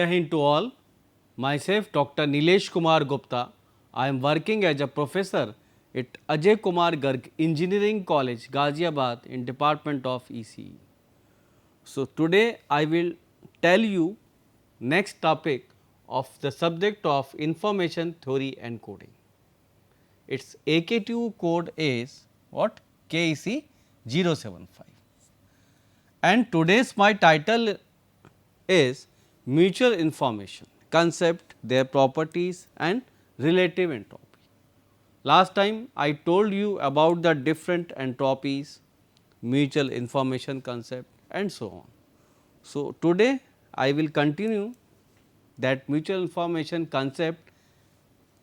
Jai Hind to all. Myself Dr. Nilesh Kumar Gupta. I am working as a professor at Ajay Kumar Garg Engineering College, Ghaziabad in Department of ECE. So, today I will tell you next topic of the subject of information theory and coding. Its AK2 code is what? KEC 075. And today's my title is mutual information concept, their properties and relative entropy. Last time I told you about the different entropies, mutual information concept and so on. So, today I will continue that mutual information concept,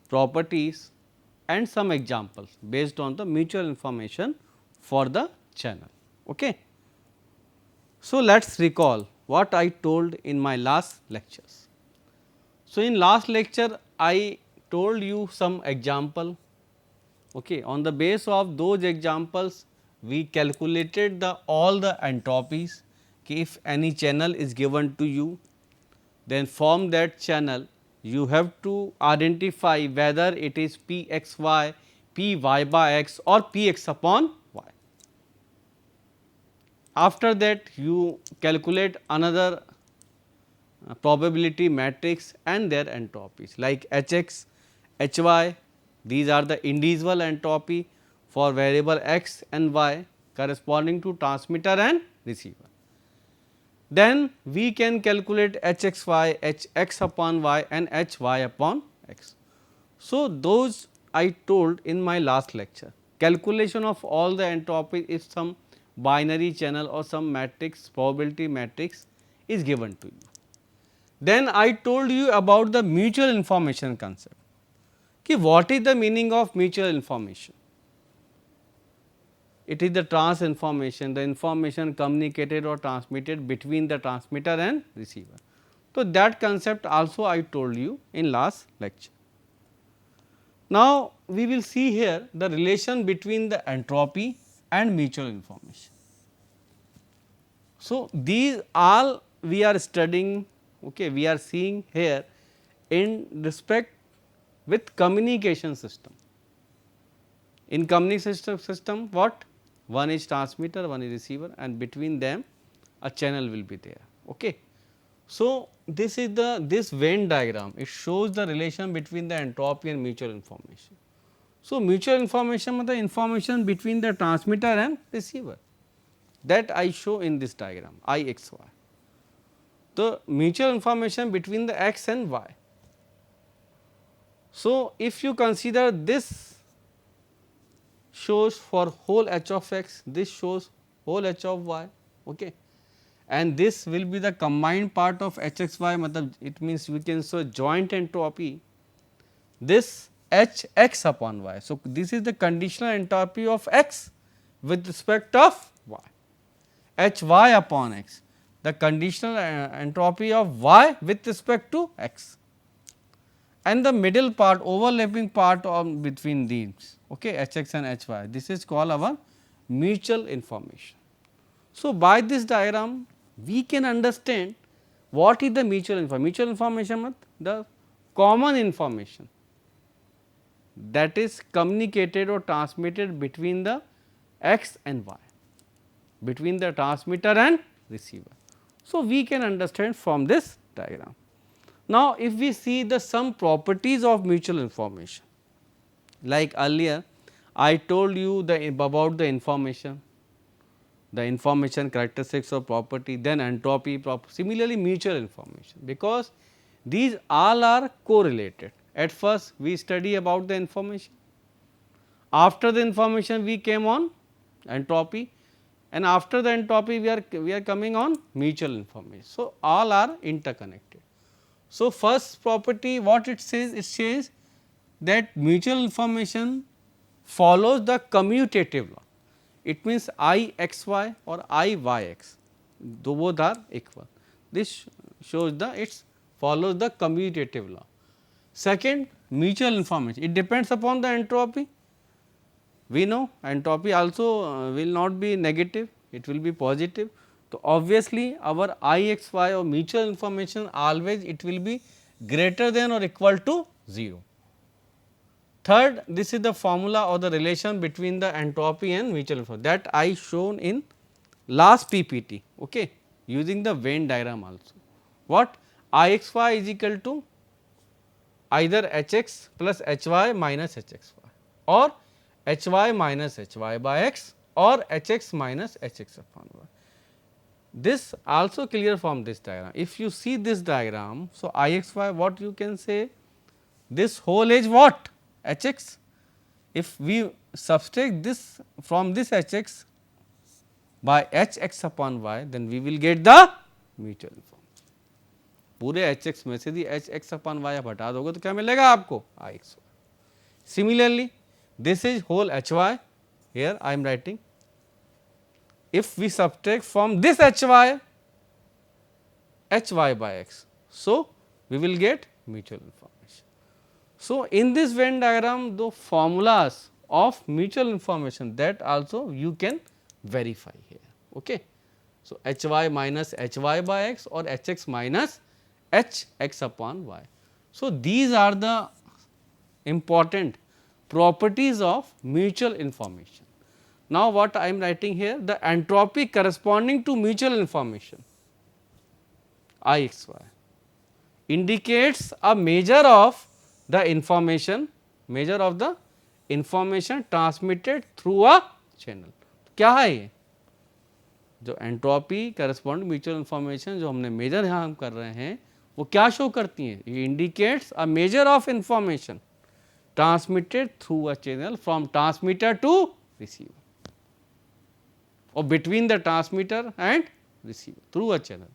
properties and some examples based on the mutual information for the channel. Okay. So, let us recall what I told in my last lectures. So, in last lecture I told you some example. Okay. On the base of those examples we calculated the all the entropies. If any channel is given to you, then from that channel you have to identify whether it is P x y, P y by x or P x upon y. After that you calculate another probability matrix and their entropies like H x, H y, these are the individual entropy for variable x and y corresponding to transmitter and receiver. Then we can calculate H x y, H x upon y and H y upon x. So, those I told in my last lecture. Calculation of all the entropy if some binary channel or some matrix probability matrix is given to you. Then I told you about the mutual information concept. Ki what is the meaning of mutual information? It is the trans information, the information communicated or transmitted between the transmitter and receiver. So, that concept also I told you in last lecture. Now, we will see here the relation between the entropy and mutual information. So, these all we are studying, okay, we are seeing here in respect with communication system. In communication system what? One is transmitter, one is receiver and between them a channel will be there. Okay. So, this is this Venn diagram, it shows the relation between the entropy and mutual information. So, mutual information is the information between the transmitter and receiver, that I show in this diagram I x y. The mutual information between the x and y. So, if you consider this shows for whole h of x, this shows whole h of y, okay. And this will be the combined part of h x y, it means we can show joint entropy, this h x upon y. So, this is the conditional entropy of x with respect of y, h y upon x, the conditional entropy of y with respect to x, and the middle part overlapping part on between these, okay, h x and h y, this is called our mutual information. So, by this diagram we can understand what is the mutual information. Mutual information means the common information that is communicated or transmitted between the x and y, between the transmitter and receiver. So, we can understand from this diagram. Now, if we see the some properties of mutual information, like earlier I told you about the information characteristics of property, then entropy, similarly mutual information, because these all are correlated. At first we study about the information, after the information we came on entropy, and after the entropy we are coming on mutual information. So, all are interconnected. So, first property what it says? It says that mutual information follows the commutative law. It means I x y or I y x, both are equal. This shows the it follows the commutative law. Second, mutual information, it depends upon the entropy. We know entropy also will not be negative, it will be positive. तो obviously our IXY और mutual information always it will B greater than or equal to 0. Third, this is the formula or the relation between the entropy and mutual information that I shown in last PPT, okay, using the Venn diagram also. What? IXY is equal to either HX plus HY minus HXY or HY minus HY by X or HX minus HX upon Y. This also clear from this diagram. If you see this diagram, so IXY, what you can say, this whole is what? HX. If we subtract this from this HX by HX upon Y, then we will get the mutual information. पूरे HX में से यदि HX upon Y आप हटा दोगे तो क्या मिलेगा आपको? IXY. Similarly, this is whole HY. Here I am writing. If we subtract from this HY by X, so we will get mutual information. So, in this Venn diagram, the formulas of mutual information, that also you can verify here. Okay. So, HY minus HY by X or HX minus HX upon Y. So, these are the important properties of mutual information. Now, what I am writing here, the entropy corresponding to mutual information IXY indicates a measure of the information transmitted through a channel. क्या है ये? जो entropy correspond mutual information जो हमने major यहाँ हम कर रहे हैं वो क्या शो करती हैं? ये indicates a measure of information transmitted through a channel from transmitter to receiver और between the transmitter and receiver through a channel.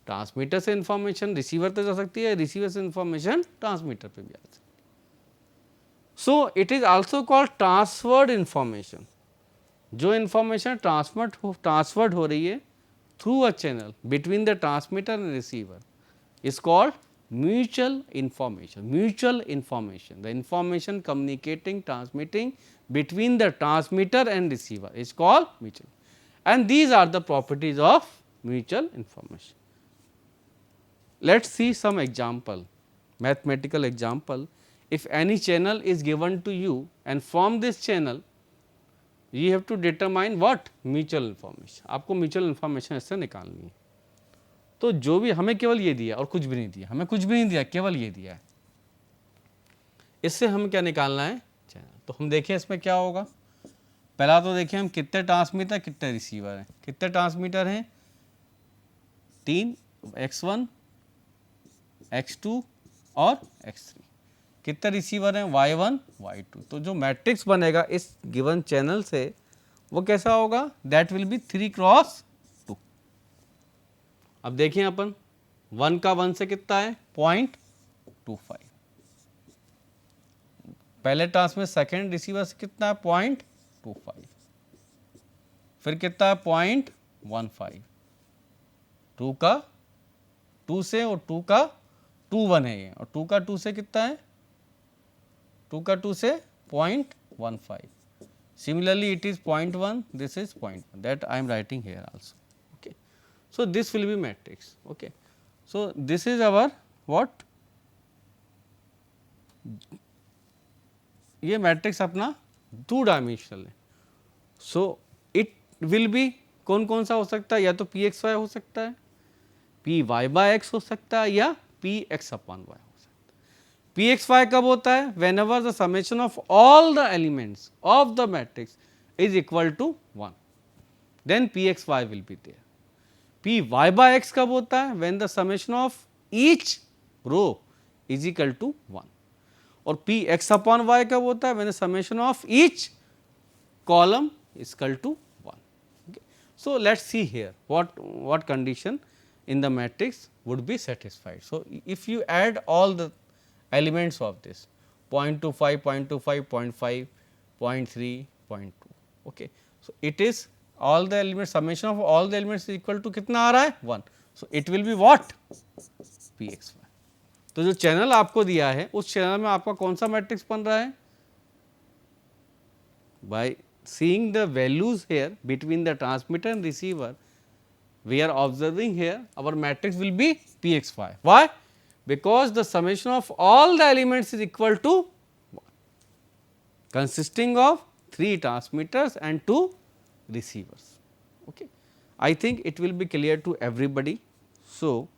Transmitter से इंफॉर्मेशन रिसीवर तक जा सकती है, रिसीवर से इंफॉर्मेशन ट्रांसमीटर पे भी आ सकती है. So it is also called transferred information. जो इंफॉर्मेशन ट्रांसफर्ड हो रही है through a channel between the transmitter and receiver is called mutual information. The information communicating, transmitting between the transmitter and receiver is called mutual, and these are the properties of mutual information. Let us see some example, mathematical example. If any channel is given to you and from this channel you have to determine what? Mutual information. आपको mutual information इससे निकालनी है. तो जो भी हमें केवल ये दिया और कुछ भी नहीं दिया, हमें कुछ भी नहीं दिया, केवल ये दिया है. इससे हमें क्या निकालना है? चैनल. तो हम देखें इसमें क्या होगा. पहला तो देखें हम कितने ट्रांसमीटर कितने रिसीवर हैं. कितने ट्रांसमीटर हैं? 3, X1 X2 और X3. कितने रिसीवर हैं? Y1 Y2. तो जो मैट्रिक्स बनेगा इस गिवन चैनल से वो कैसा होगा? That will be 3x2. अब देखिए अपन 1 का 1 से कितना है? 0.25. पहले ट्रांसमिट सेकेंड रिसीवर से कितना है? 0.25. फिर कितना है? 0.15. 2 का 2 से और 2 का 2 1 है ये, और 2 का 2 से कितना है? 2 का 2 से 0.15. Similarly, it is 0.1. This is 0.1. That I am writing here also. Okay. So this will be matrix. Okay. So this is our what? ये मैट्रिक्स अपना 2 डायमेंशनल है. सो इट विल बी कौन कौन सा हो सकता है? या तो पी एक्स वाई हो सकता है, पी वाई बाय एक्स हो सकता है, या पी एक्स अपॉन वाई हो सकता है. पी एक्स वाई कब होता है? Whenever the summation of all the elements of the matrix is equal to 1, then P X Y will be there. P Y by X कब होता है? When the summation of each row is equal to 1. और P X upon Y कब होता है? When the summation of each column is equal to 1. So let's see here what condition in the matrix would be satisfied. So if you add all the elements of this 0.25, 0.25, 0.5, 0.3, 0.2. Okay. So it is all the elements, summation of all the elements is equal to कितना आ रहा है? 1. So it will be what? Pxy. तो जो channel आपको दिया है उस channel में आपका कौन सा मैट्रिक्स बन रहा है? By seeing the values here between the transmitter and receiver, we are observing here our matrix will be Px5. Why? Because the summation of all the elements is equal to 1, consisting of 3 transmitters and 2 receivers. Okay. I think it will be clear to everybody. So,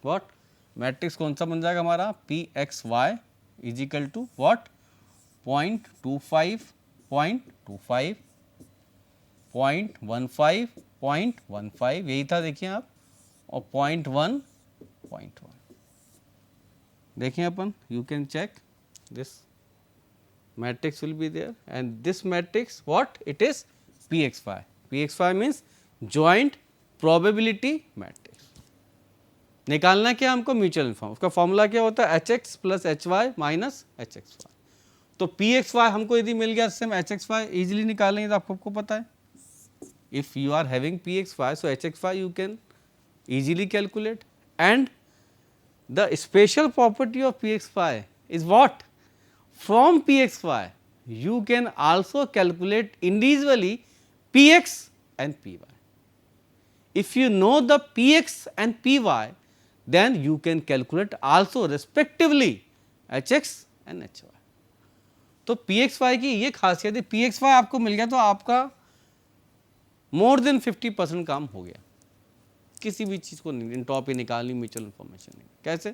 what matrix कौन सा बन जाएगा हमारा Pxy is equal to what 0.25, 0.25, 0.15, 0.15 यही था देखिए आप, और 0.1, 0.1 देखें अपन, you can check this matrix will be there, and this matrix what it is Pxy. Pxy means joint probability matrix. निकालना क्या हमको म्यूचुअल फॉर्म, उसका फॉर्मूला क्या होता है Hx plus Hy minus Hxy. तो Pxy हमको यदि मिल गया, हम Hxy इजीली निकालेंगे, तो आपको पता है if you are having Pxy, so Hxy you can easily calculate, and the special property of Pxy is what? From Pxy you can also calculate individually Px and Py. If you know the Px and Py, then you can calculate also respectively Hx and Hy. तो Pxy की ये खासियत है, Pxy आपको मिल गया तो आपका more than 50% काम हो गया, किसी भी चीज़ को एंट्रोपी निकालनी, म्यूचुअल इन्फॉर्मेशन नहीं. कैसे?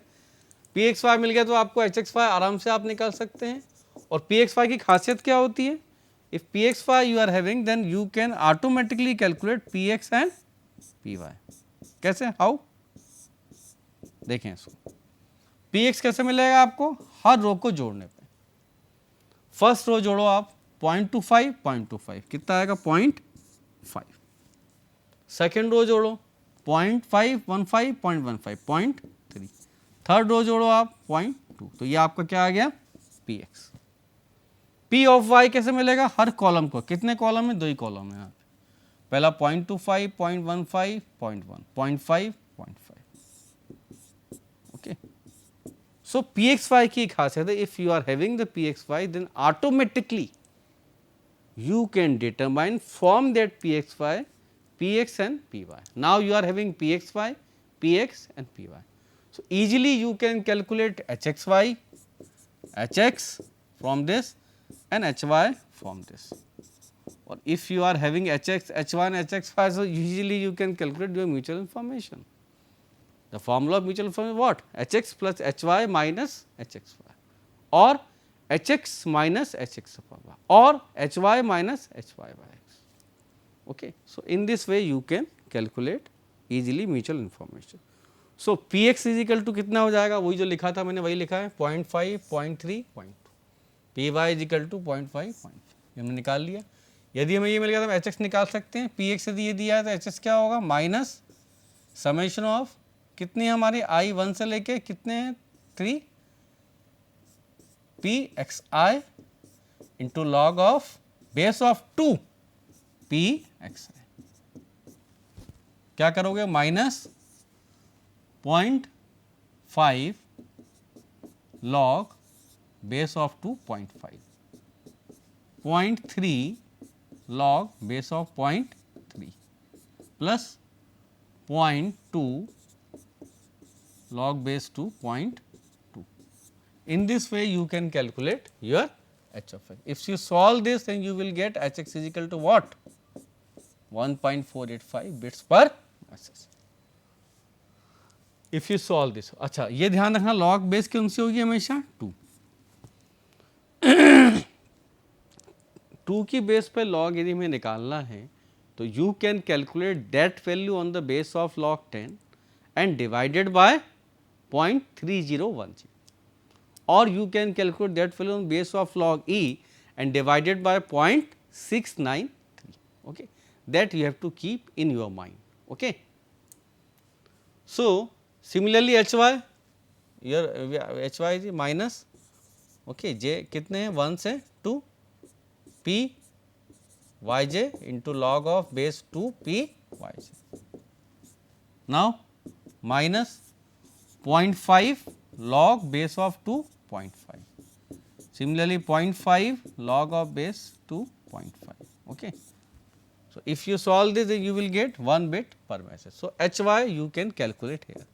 Pxy मिल गया तो आपको Hxy आराम से आप निकाल सकते हैं. और Pxy की खासियत क्या होती है? If Pxy you are having, then you can automatically calculate Px and Py. कैसे? हाउ? देखें इसको. Px कैसे मिलेगा आपको? हर रो को जोड़ने पे. फर्स्ट रो जोड़ो आप 0.25, 0.25 कितना आएगा 0.5. सेकेंड रो जोड़ो 0.5, 15, 0.15, 0.3. थर्ड रो जोड़ो आप 0.2. तो ये आपका क्या आ गया Px. P ऑफ y कैसे मिलेगा? हर कॉलम को, कितने कॉलम है? 2 ही कॉलम है यहाँ पे. पहला 0.25, 0.15, 0.1, 0.5, 0.5. ओके. सो Pxy की खासियत है, if you are having the Pxy, then automatically you can determine from that Pxy Px and Py. Now you are having Pxy, Px and Py. So easily you can calculate Hxy, Hx from this and Hy from this. Or if you are having Hx, Hy and Hxy, so usually you can calculate your mutual information. The formula of mutual information is what? Hx plus Hy minus Hxy, or Hx minus Hx or Hy minus Hy by x. Okay. So, in this way you can calculate easily mutual information. So, Px is equal to कितना हो जाएगा? वही जो लिखा था मैंने वही लिखा है 0.5, 0.3, 0.2. Py is equal to 0.5, 0.5. हमने निकाल लिया. यदि हमें ये मिल गया तो हम Hx निकाल सकते हैं. Px यदि ये दिया है तो Hx क्या होगा? माइनस समेशन ऑफ कितनी है हमारी i1 से लेके कितने हैं 3 Pxi into log of base of 2 Pxi. क्या करोगे? Minus 0.5 log base of 2 0.5, 0.3 log base of 0.3 plus 0.2 log base 2 0.2. In this way you can calculate your h of x. If you solve this, then you will get Hx is equal to what? 1.485 bits per SS. If you solve this. अच्छा, ये ध्यान रखना log base कौन सी होगी हमेशा 2. 2 की base पे log यदि हमें निकालना है तो you can calculate that value on the base of log 10 and divided by 0.3010, or you can calculate that value on base of log e and divided by 0.693. Okay. That you have to keep in your mind. Okay. So, similarly Hy, your Hy is minus, okay, j कितने हैं 1 से 2 P yj into log of base 2 P yj. Now, minus 0.5 log base of 2 0.5. Similarly, 0.5 log of base 2 0.5. Okay. So, if you solve this, then you will get 1 bit per message. So, Hy you can calculate here.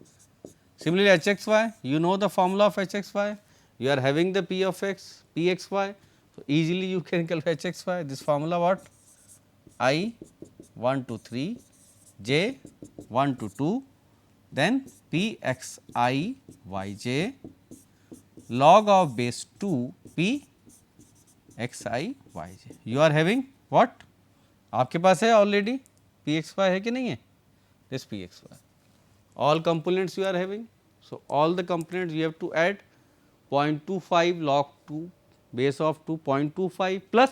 Similarly, Hxy, you know the formula of Hxy, you are having the P of x, Pxy. So, easily you can calculate Hxy, this formula what? I 1 to 3, j 1 to 2, then Pxi yj log of base 2 P xi yj. You are having what? आपके पास है already P X Y है कि नहीं है? This P X Y, all components you are having. So all the components you have to add 0.25 log 2 base of 2 0.25 plus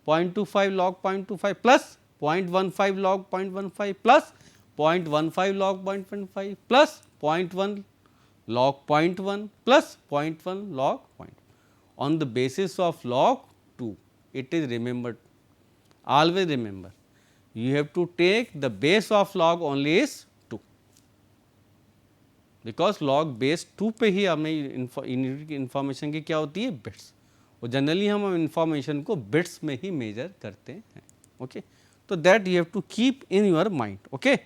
0.25 log 0.25 plus 0.15 log 0.15 plus 0.15 log 0.15 plus 0.1 log 0.1 plus 0.1 log 0.1. On the basis of log 2, it is remembered. Always remember, you have to take the base of log only is 2, because log base 2 पे ही हमें information की क्या होती है? Bits. और generally हम information को bits में ही मेजर करते हैं. ओके, तो that you have to keep in your mind. Okay,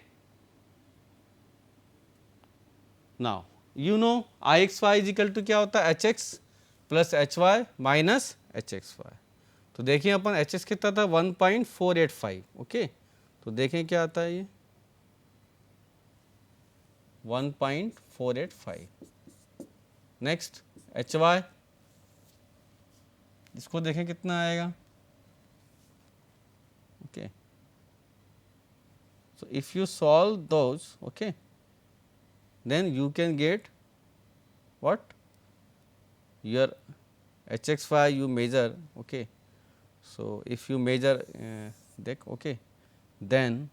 now you know I X Y is equal to क्या होता है? H X plus H Y minus H X Y. तो देखिए अपन एच एस कितना था? 1.485. ओके, तो देखें क्या आता है ये 1.485. नेक्स्ट एच वाई, इसको देखें कितना आएगा? Okay, so if you solve those, okay, then you can get what? Your H X Y you measure. Okay, so if you measure okay, then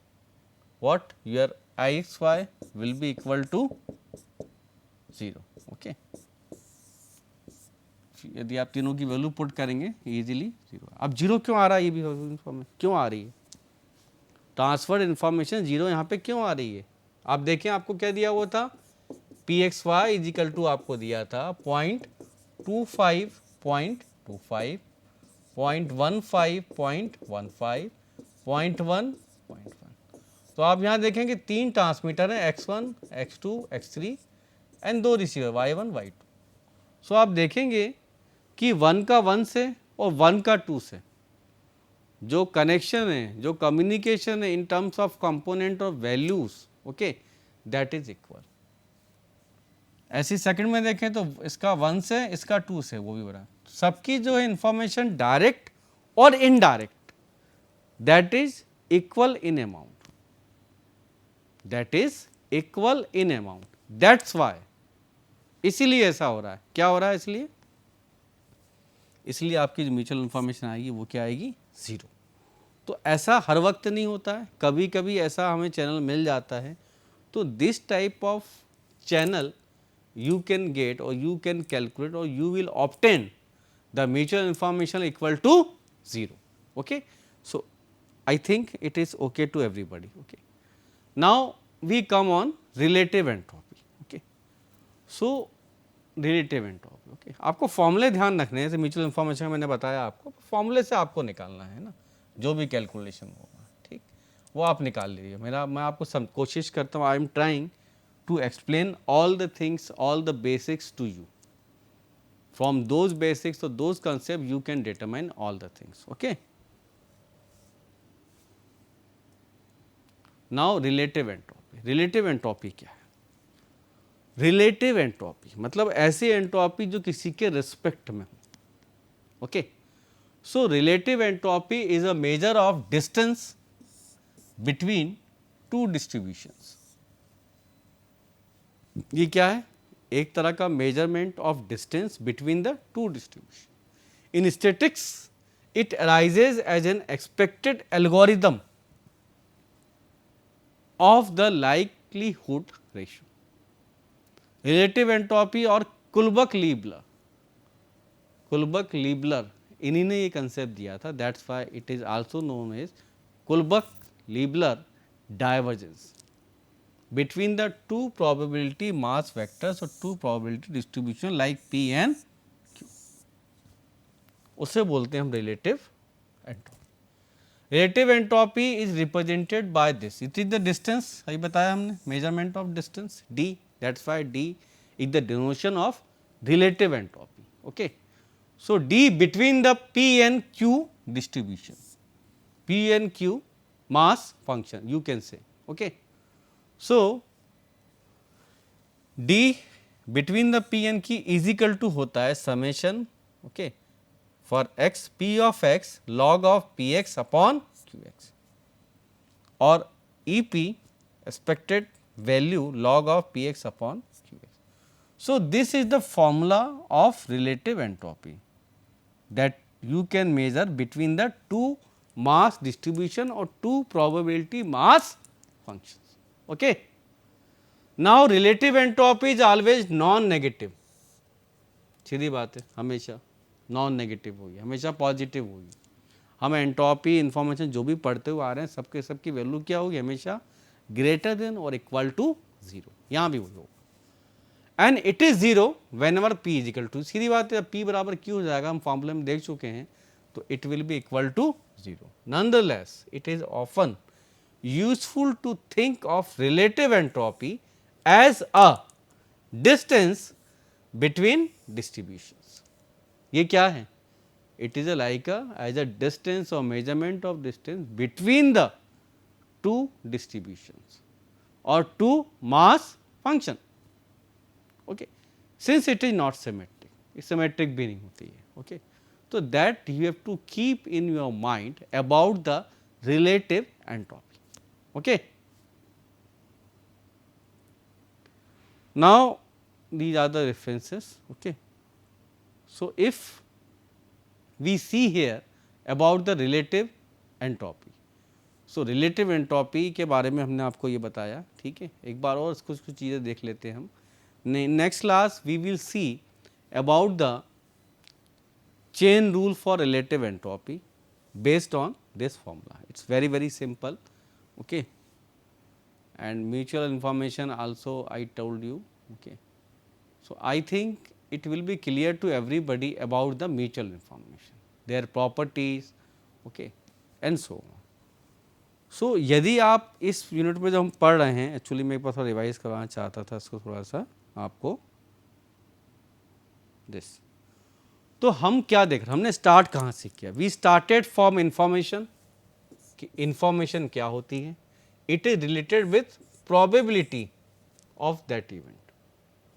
what? Your Ixy will be equal to 0. Okay, यदि आप तीनों की value put करेंगे easily 0. अब 0 क्यों आ रहा है? ये भी इन्फॉर्मेशन क्यों आ रही है? ट्रांसफर्ड इन्फॉर्मेशन 0 यहाँ पे क्यों आ रही है? आप देखें आपको क्या दिया हुआ था? P X Y is equal to आपको दिया था 0.25, 0.25, 0.15, 0.15, 0.1, 0.1. तो आप यहाँ देखेंगे 3 ट्रांसमीटर हैं, x1, x2, x3 and 2 receiver y1, y2. सो आप देखेंगे कि 1 का 1 से और 1 का 2 से जो कनेक्शन है, जो कम्युनिकेशन है in terms of component of values, okay, that is equal. ऐसी सेकंड में देखें तो इसका 1 से, इसका 2 से, वो भी बड़ा. सबकी जो है इंफॉर्मेशन डायरेक्ट और indirect, that is equal in amount. That is equal in amount. That's why, इसीलिए ऐसा हो रहा है. क्या हो रहा है? इसलिए आपकी जो म्यूचुअल इन्फॉर्मेशन आएगी वो क्या आएगी? 0. तो ऐसा हर वक्त नहीं होता है, कभी कभी ऐसा हमें चैनल मिल जाता है. तो this type of channel you can get or you can calculate or you will obtain the mutual information equal to 0. Okay. So, I think it is okay to everybody. Okay. Now, we come on relative entropy. Okay. So, relative entropy. Okay. आपको फॉर्मूले ध्यान रखने हैं. Mutual information मैंने बताया आपको, फॉर्मूले से आपको निकालना है ना, जो भी कैलकुलेशन होगा, ठीक, वो आप निकाल लीजिए. मैं आपको कोशिश करता हूँ, I am trying to explain all the things, all the basics to you. From those basics or those concepts, you can determine all the things. Okay. Now, relative entropy. Relative entropy क्या है? Relative entropy मतलब ऐसी entropy जो किसी के respect में हो. Okay. So, relative entropy is a measure of distance between two distributions. ये क्या है? एक तरह का measurement of distance between the two distribution. In statics it arises as an expected algorithm of the likelihood ratio. Relative entropy और Kullback Leibler इन्हीं ने ये कंसेप्ट दिया था. That's why it is also known as Kullback Leibler divergence between the two probability mass vectors or two probability distribution like P and Q. उसे बोलते हैं हम relative entropy. Relative entropy is represented by this. It is the distance, अभी बताया हमने, measurement of distance d. That's why d is the denotation of relative entropy. Okay. So, d between the p and q distribution, p and q mass function you can say. Okay. So, d between the p and q is equal to होता है summation, okay, for x p of x log of p x upon q x, or E p expected value log of p x upon q x. So, this is the formula of relative entropy that you can measure between the two mass distribution or two probability mass functions. Okay. Now, relative entropy is always non-negative. सीधी बात है, हमेशा non negative होगी, हमेशा positive होगी. हम entropy information जो भी पढ़ते हुए आ रहे हैं सबके सबकी वैल्यू क्या होगी, हमेशा ग्रेटर देन और इक्वल टू जीरो. यहाँ भी वही होगा. And it is zero whenever P is equal to. सीधी बात है, पी बराबर क्यू हो जाएगा, हम फॉर्मूले में देख चुके हैं, तो it will be equal to zero. Nonetheless it is often useful to think of relative entropy as a distance between distributions. ये क्या है? It is a like a as a distance or measurement of distance between the two distributions or two mass function. Okay. Since it is not symmetric, symmetric भी नहीं होती है. Okay. So, that you have to keep in your mind about the relative entropy. Okay. Now, these are the references. Okay. So, if we see here about the relative entropy. So, relative entropy के बारे में हमने आपको ये बताया. ठीक है, एक बार और कुछ कुछ चीज़ें देख लेते हैं हम. Next class we will see about the chain rule for relative entropy based on this formula. It is very very simple. Okay. And mutual information also I told you. Okay. So, I think it will be clear to everybody about the mutual information, their properties, okay, and so on. So, यदि आप इस unit में जब हम पढ़ रहे हैं, actually मैं एक बार थोड़ा रिवाइज करवाना चाहता था इसको थोड़ा सा आपको दिस. तो हम क्या देख रहे हैं, हमने स्टार्ट कहाँ से किया? वी स्टार्टेड फ्रॉम इंफॉर्मेशन कि इंफॉर्मेशन क्या होती है. It is related with probability of that event.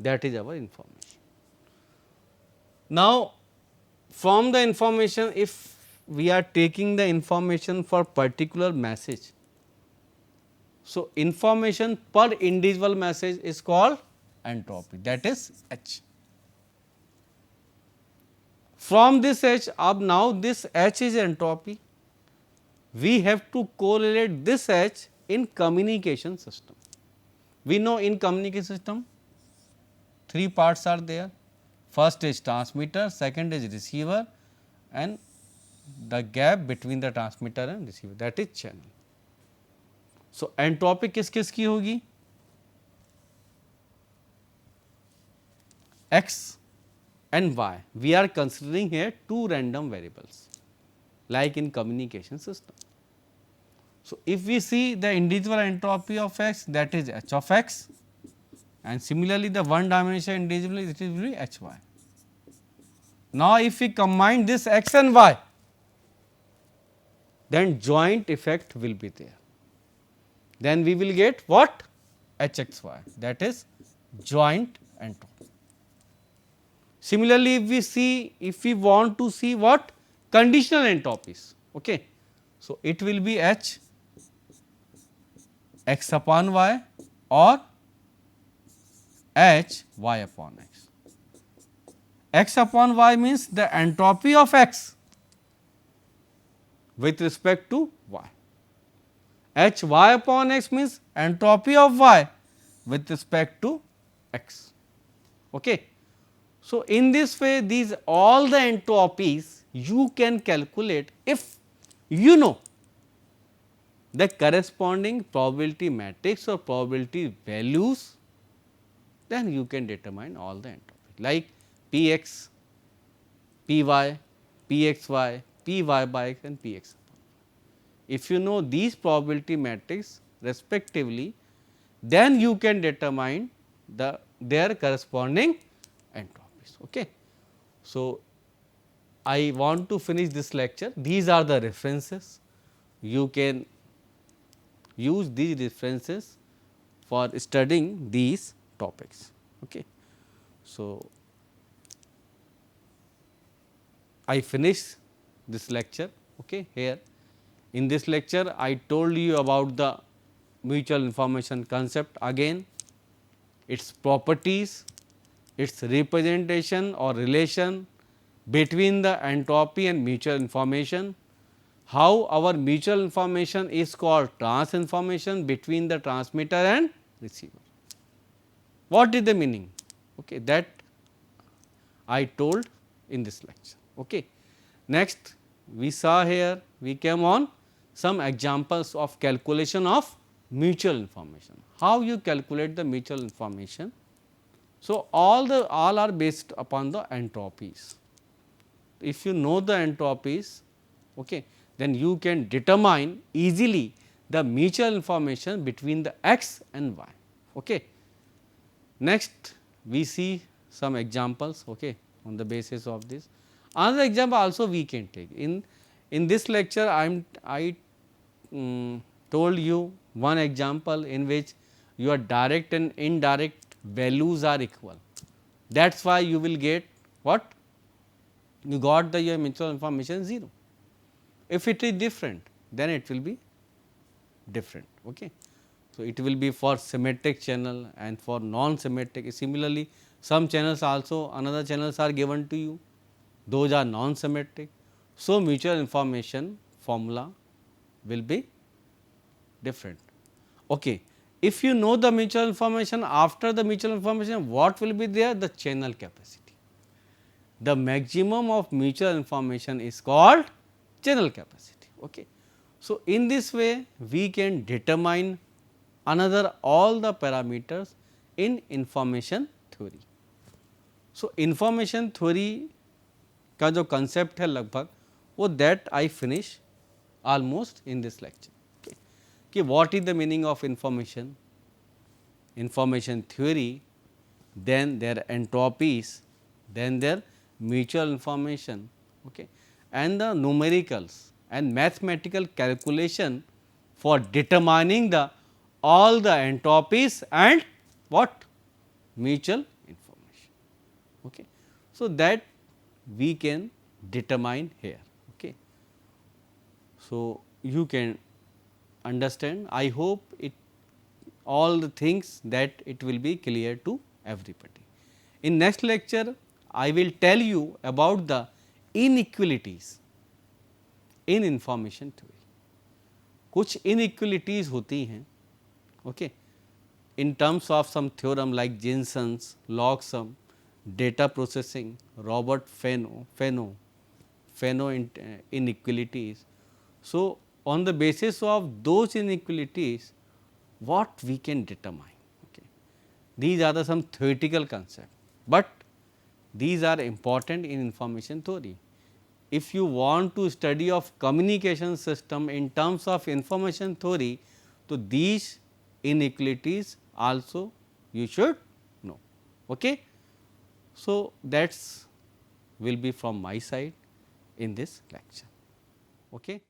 That is our information. Now, from the information, if we are taking the information for particular message, so information per individual message is called entropy, that is H. From this H, now this H is entropy. We have to correlate this H in communication system. We know in communication system, three parts are there. First is transmitter, second is receiver, and the gap between the transmitter and receiver, that is channel. So, entropy किस किस की होगी? X and Y. We are considering here two random variables like in communication system. So, if we see the individual entropy of X, that is H of X, and similarly the one dimension individually it will be H y. Now, if we combine this X and Y, then joint effect will be there. Then we will get what? H x y, that is joint entropy. Similarly, if we want to see what? Conditional entropies. Okay. So, it will be H x upon y or H y upon x. X upon y means the entropy of x with respect to y. H y upon x means entropy of y with respect to x. Okay. So, in this way these all the entropies you can calculate if you know the corresponding probability matrix or probability values, then you can determine all the entropy like P x, P y, P x y, P y by x and P x upon y. if you know these probability matrix respectively, then you can determine their corresponding entropies. Okay. So, I want to finish this lecture. These are the references. You can use these references for studying these topics. Okay. So, I finish this lecture. Okay. Here in this lecture, I told you about the mutual information concept again, its properties, its representation or relation between the entropy and mutual information, how our mutual information is called trans information between the transmitter and receiver. What is the meaning? Okay, that I told in this lecture. Okay. Next, we saw here, we came on some examples of calculation of mutual information. How you calculate the mutual information? So, all are based upon the entropies. If you know the entropies, okay, then you can determine easily the mutual information between the x and y. Okay. Next, we see some examples, okay, on the basis of this. Another example also we can take. In this lecture, I told you one example in which your direct and indirect values are equal. That is why you will get what? You got the your mutual information 0. If it is different, then it will be different. Okay. So, it will be for symmetric channel and for non-symmetric. Similarly, some channels also another channels are given to you, those are non-symmetric. So, mutual information formula will be different. Okay. If you know the mutual information, after the mutual information, what will be there? The channel capacity. The maximum of mutual information is called channel capacity. Okay. So, in this way we can determine another all the parameters in information theory. So, information theory का जो concept है लगभग वो that I finish almost in this lecture. Okay. कि what is the meaning of information? Information theory, then their entropies, then their mutual information, okay, and the numericals and mathematical calculation for determining the all the entropies and what mutual information. Okay. So, that we can determine here. Okay. So, you can understand, I hope it all the things that it will be clear to everybody. In next lecture, I will tell you about the inequalities in information theory. कुछ inequalities होती हैं, okay, in terms of some theorem like Jensen's log sum, data processing, Robert Fano inequalities. So, on the basis of those inequalities, what we can determine. Okay. These are the some theoretical concepts, but these are important in information theory. If you want to study of communication system in terms of information theory, so these inequalities also you should know. Okay. So, that will be from my side in this lecture. Okay.